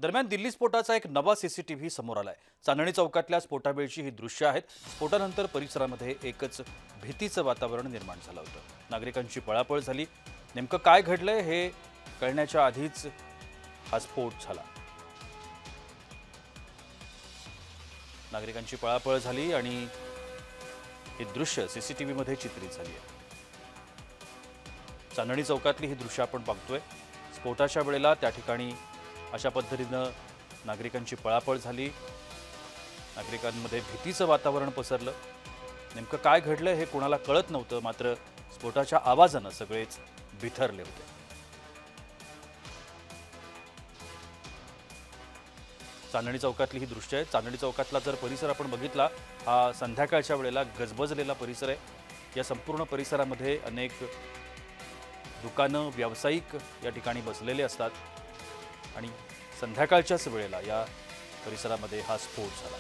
दरम्यान दिल्ली स्फोटाचा एक नवा सीसीटीव्ही समोर आलाय। चांदणी चौकातल्या स्फोटावेळची ही दृश्य आहेत। स्फोटानंतर परिसरामध्ये एकच भीतीचं वातावरण निर्माण झालं होतं। नागरिकांची पळापळ झाली। नेमकं काय घडलंय हे कळण्याच्या आधीच हा स्फोट झाला। नागरिकांची पळापळ झाली आणि ही दृश्य सीसीटीव्ही मध्ये चित्रित झाली आहे। चांदणी चौकातली ही दृश्य आपण बघतोय। स्फोटाच्या वेळेला त्या ठिकाणी अशा पद्धतीनं नागरिकांची पळापळ झाली। नागरिकांमध्ये भीतीचं वातावरण पसरलं। नेमकं काय घडलं हे कोणाला कळत नव्हतं, मात्र स्फोटाच्या आवाजानं सगळेच बिथरले होते। चांदणी चौकातली ही दृश्य आहे। चांदणी चौकातला जर परिसर आपण बघितला, हा संध्याकाळच्या वेळेला गजबजलेला परिसर आहे। या संपूर्ण परिसरामध्ये अनेक दुकानं, व्यावसायिक या ठिकाणी बसलेले असतात आणि संध्याकाळच्याच वेळेला या परिसरामध्ये हा स्फोट झाला।